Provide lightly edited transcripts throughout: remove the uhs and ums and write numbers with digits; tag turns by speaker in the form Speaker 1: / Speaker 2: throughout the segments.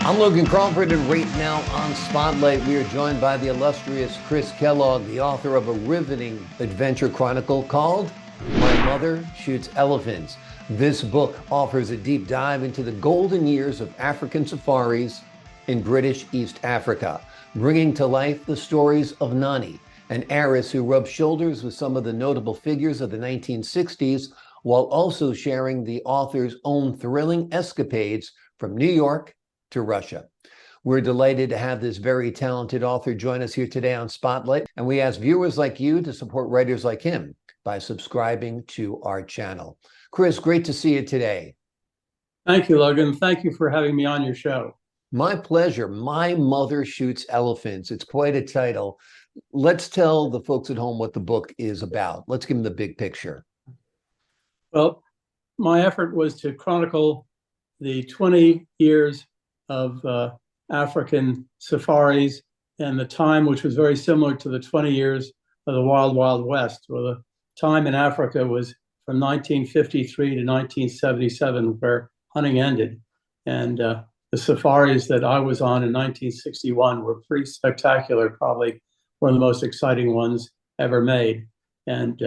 Speaker 1: I'm Logan Crawford, and right now on Spotlight, we are joined by the illustrious Chris Kellogg, the author of a riveting adventure chronicle called My Mother Shoots Elephants. This book offers a deep dive into the golden years of African safaris in British East Africa, bringing to life the stories of Nonnie, an heiress who rubbed shoulders with some of the notable figures of the 1960s, while also sharing the author's own thrilling escapades from New York to Russia. We're delighted to have this very talented author join us here today on Spotlight, and we ask viewers like you to support writers like him by subscribing to our channel. Chris, great to see you today.
Speaker 2: Thank you, Logan. Thank you for having me on your show.
Speaker 1: My pleasure. My Mother Shoots Elephants. It's quite a title. Let's tell the folks at home what the book is about. Let's give them the big picture.
Speaker 2: Well, my effort was to chronicle the 20 years of African safaris and the time, which was very similar to the 20 years of the Wild Wild West, where the time in Africa was from 1953 to 1977, where hunting ended. And the safaris that I was on in 1961 were pretty spectacular, probably one of the most exciting ones ever made. And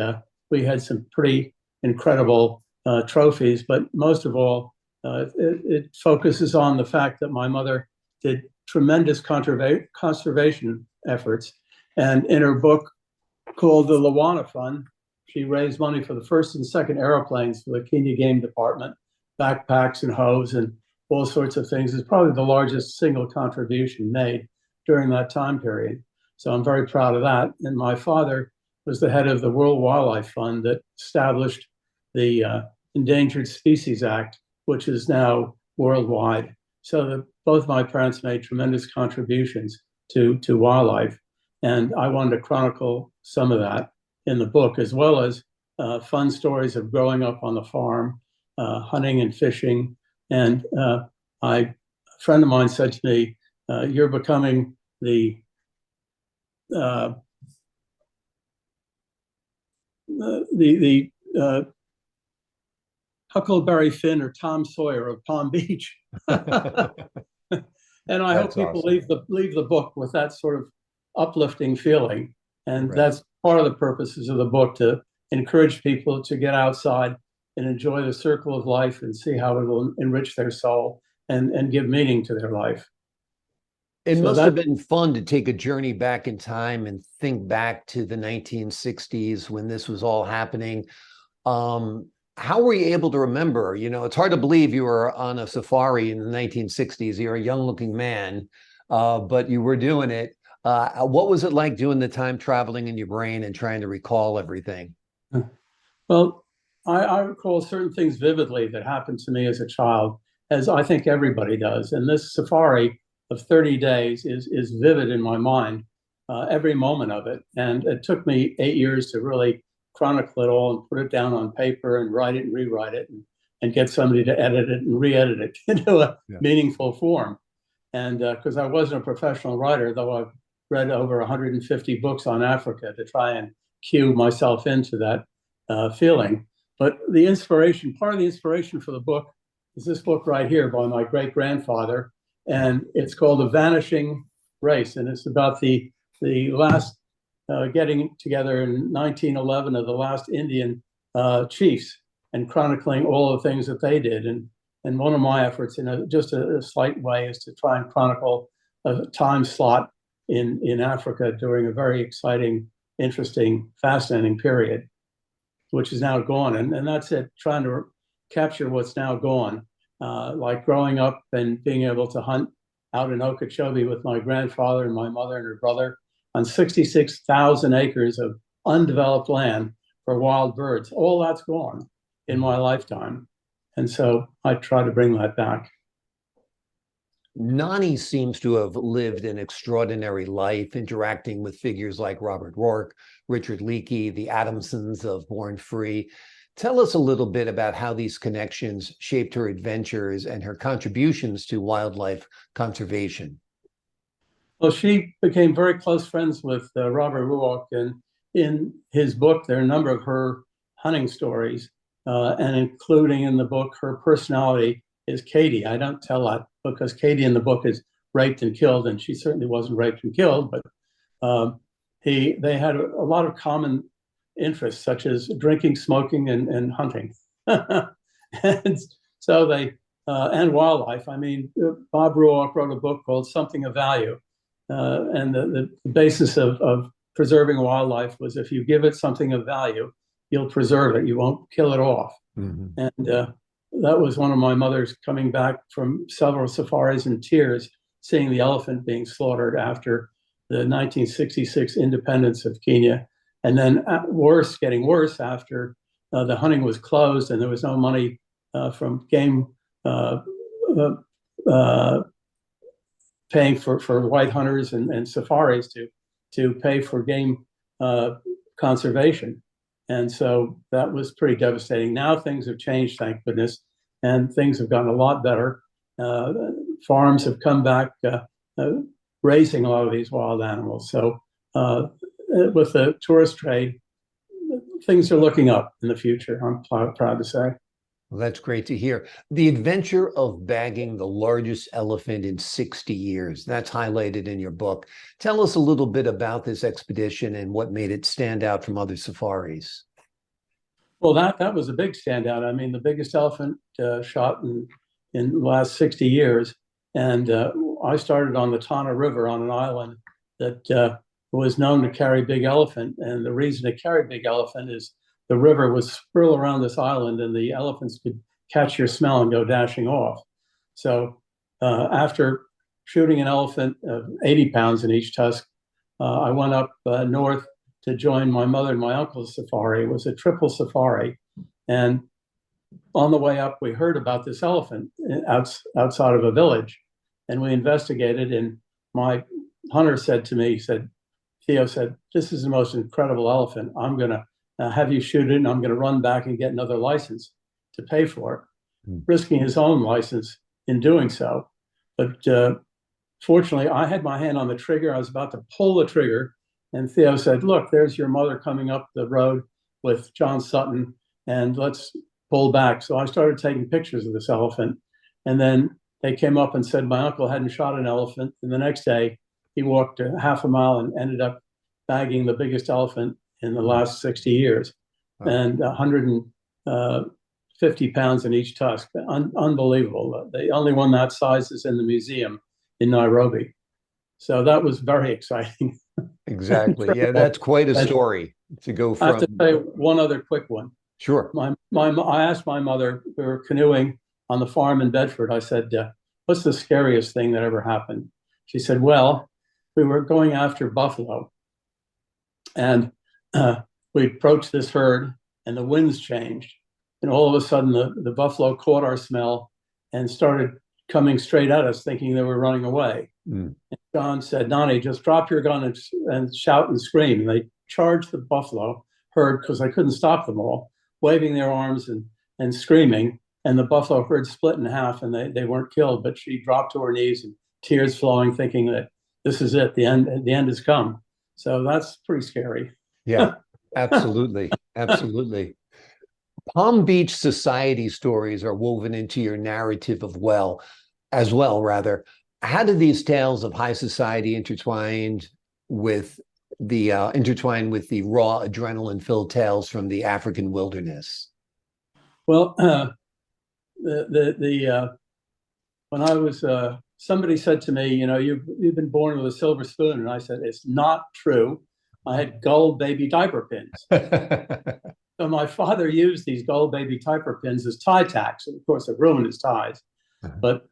Speaker 2: we had some pretty incredible trophies, but most of all, it focuses on the fact that my mother did tremendous conservation efforts. And in her book called The Lawana Fund, she raised money for the first and second airplanes for the Kenya Game Department, backpacks and hose and all sorts of things. It's probably the largest single contribution made during that time period. So I'm very proud of that. And my father was the head of the World Wildlife Fund that established the Endangered Species Act, which is now worldwide. So both my parents made tremendous contributions to wildlife. And I wanted to chronicle some of that in the book, as well as fun stories of growing up on the farm, hunting and fishing. And a friend of mine said to me, you're becoming the Huckleberry Finn or Tom Sawyer of Palm Beach. And I hope people awesome. leave the book with that sort of uplifting feeling. And right. That's part of the purposes of the book, to encourage people to get outside and enjoy the circle of life and see how it will enrich their soul and give meaning to their life.
Speaker 1: It must have been fun to take a journey back in time and think back to the 1960s when this was all happening. How were you able to remember? You know, it's hard to believe you were on a safari in the 1960s. You're a young-looking man, but you were doing it. What was it like doing the time traveling in your brain and trying to recall everything?
Speaker 2: Well, I recall certain things vividly that happened to me as a child, as I think everybody does. And this safari of 30 days is vivid in my mind, every moment of it. And it took me 8 years to really chronicle it all and put it down on paper and write it and rewrite it and get somebody to edit it and re-edit it into a meaningful form. And because I wasn't a professional writer, though I've read over 150 books on Africa to try and cue myself into that feeling. But the inspiration, part of the inspiration for the book is this book right here by my great-grandfather, and it's called The Vanishing Race, and it's about the last getting together in 1911 of the last Indian chiefs and chronicling all the things that they did. And one of my efforts in just a slight way is to try and chronicle a time slot in Africa during a very exciting, interesting, fascinating period, which is now gone. And that's it, trying to capture what's now gone, like growing up and being able to hunt out in Okeechobee with my grandfather and my mother and her brother on 66,000 acres of undeveloped land for wild birds. All that's gone in my lifetime. And so I try to bring that back.
Speaker 1: Nonnie seems to have lived an extraordinary life, interacting with figures like Robert Rourke, Richard Leakey, the Adamsons of Born Free. Tell us a little bit about how these connections shaped her adventures and her contributions to wildlife conservation.
Speaker 2: Well, she became very close friends with Robert Rourke, and in his book, there are a number of her hunting stories, and including in the book her personality is Katie. I don't tell that because Katie in the book is raped and killed, and she certainly wasn't raped and killed, but they had a lot of common interests, such as drinking, smoking, and hunting. And so and wildlife. I mean, Bob Ruark wrote a book called Something of Value. And the basis of preserving wildlife was if you give it something of value, you'll preserve it. You won't kill it off. Mm-hmm. And that was one of my mother's coming back from several safaris in tears, seeing the elephant being slaughtered after the 1966 independence of Kenya. And then getting worse after the hunting was closed and there was no money from game paying for white hunters and safaris to pay for game conservation. And so that was pretty devastating. Now things have changed, thank goodness, and things have gotten a lot better. Farms have come back raising a lot of these wild animals. So with the tourist trade, things are looking up in the future, I'm proud to say.
Speaker 1: Well, that's great to hear. The adventure of bagging the largest elephant in 60 years, that's highlighted in your book. Tell us a little bit about this expedition and what made it stand out from other safaris.
Speaker 2: Well, that was a big standout. I mean, the biggest elephant shot in the last 60 years. And I started on the Tana River on an island that was known to carry big elephant. And the reason it carried big elephant is the river was swirl around this island and the elephants could catch your smell and go dashing off. So after shooting an elephant of 80 pounds in each tusk, I went up north to join my mother and my uncle's safari. It was a triple safari. And on the way up, we heard about this elephant outside of a village. And we investigated, and my hunter said to me, Theo said, "This is the most incredible elephant. I'm going to have you shoot it, and I'm going to run back and get another license to pay for it," risking his own license in doing so. But fortunately, I had my hand on the trigger. I was about to pull the trigger, and Theo said, "Look, there's your mother coming up the road with John Sutton, and let's pull back." So I started taking pictures of this elephant, and then they came up and said my uncle hadn't shot an elephant, and the next day he walked half a mile and ended up bagging the biggest elephant in the last 60 years, and 150 pounds in each tusk. Unbelievable. The only one that size is in the museum in Nairobi. So that was very exciting.
Speaker 1: Exactly. Yeah, that's quite a story to go from.
Speaker 2: I have to say one other quick one.
Speaker 1: Sure.
Speaker 2: I asked my mother, we were canoeing on the farm in Bedford. I said, "What's the scariest thing that ever happened?" She said, "Well, we were going after buffalo, and we approached this herd, and the winds changed, and all of a sudden the buffalo caught our smell and started coming straight at us, thinking they were running away." And John said, "Nonnie, just drop your gun and shout and scream." And they charged the buffalo herd because I couldn't stop them all, waving their arms and screaming. And the buffalo herd split in half, and they weren't killed, but she dropped to her knees and tears flowing, thinking that this is it, the end has come. So that's pretty scary.
Speaker 1: Yeah, absolutely. Absolutely. Palm Beach society stories are woven into your narrative as well. How do these tales of high society intertwined with the raw adrenaline-filled tales from the African wilderness?
Speaker 2: Well, when I was somebody said to me, you've been born with a silver spoon, and I said, "It's not true. I had gold baby diaper pins." So my father used these gold baby diaper pins as tie tacks, and of course it ruined his ties. But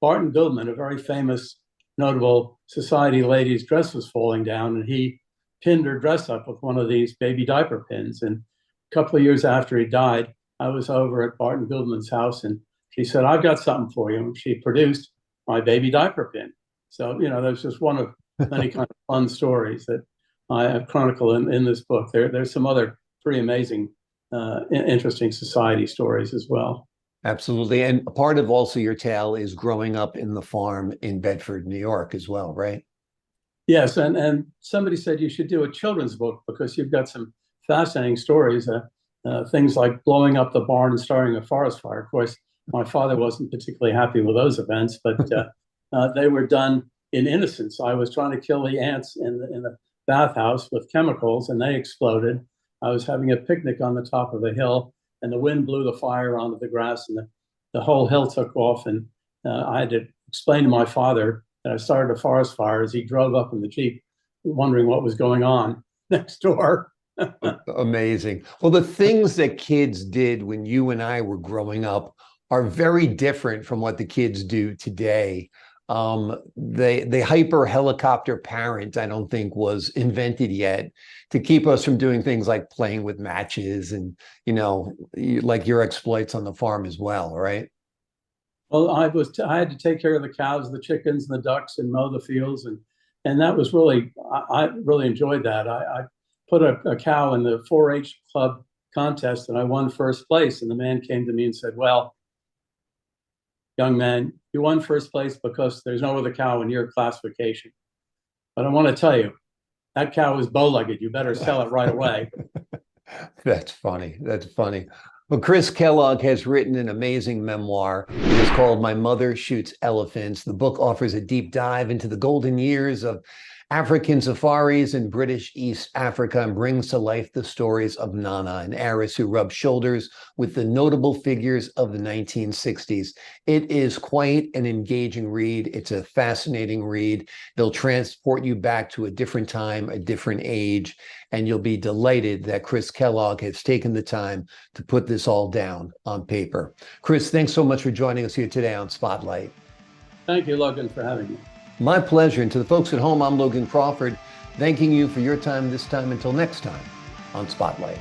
Speaker 2: Barton Gilman, a very famous, notable society lady's dress was falling down, and he pinned her dress up with one of these baby diaper pins. And a couple of years after he died, I was over at Barton Gilman's house, and she said, "I've got something for you." And she produced my baby diaper pin. So, there's just one of many kind of fun stories that I chronicle in this book. There's some other pretty amazing, interesting society stories as well.
Speaker 1: Absolutely. And a part of also your tale is growing up in the farm in Bedford, New York as well, right?
Speaker 2: Yes. And somebody said you should do a children's book because you've got some fascinating stories, things like blowing up the barn and starting a forest fire. Of course, My father wasn't particularly happy with those events, but they were done in innocence. I was trying to kill the ants in the bathhouse with chemicals, and they exploded. I was having a picnic on the top of a hill, and the wind blew the fire onto the grass, and the whole hill took off. And I had to explain to my father that I started a forest fire as he drove up in the Jeep, wondering what was going on next door.
Speaker 1: Amazing. Well, the things that kids did when you and I were growing up are very different from what the kids do today. The hyper helicopter parent, I don't think, was invented yet to keep us from doing things like playing with matches and, like your exploits on the farm as well, right?
Speaker 2: Well, I had to take care of the cows, the chickens, and the ducks, and mow the fields, and that was really I really enjoyed that. I put a cow in the 4-H club contest, and I won first place. And the man came to me and said, "Well, young man, you won first place because there's no other cow in your classification. But I want to tell you, that cow is bow-legged. You better sell it right away."
Speaker 1: That's funny. That's funny. Well, Chris Kellogg has written an amazing memoir. It is called My Mother Shoots Elephants. The book offers a deep dive into the golden years of African safaris in British East Africa and brings to life the stories of Nana, an heiress who rubbed shoulders with the notable figures of the 1960s. It is quite an engaging read. It's a fascinating read. They'll transport you back to a different time, a different age, and you'll be delighted that Chris Kellogg has taken the time to put this all down on paper. Chris, thanks so much for joining us here today on Spotlight.
Speaker 2: Thank you, Logan, for having me.
Speaker 1: My pleasure. And to the folks at home, I'm Logan Crawford, thanking you for your time this time. Until next time on Spotlight.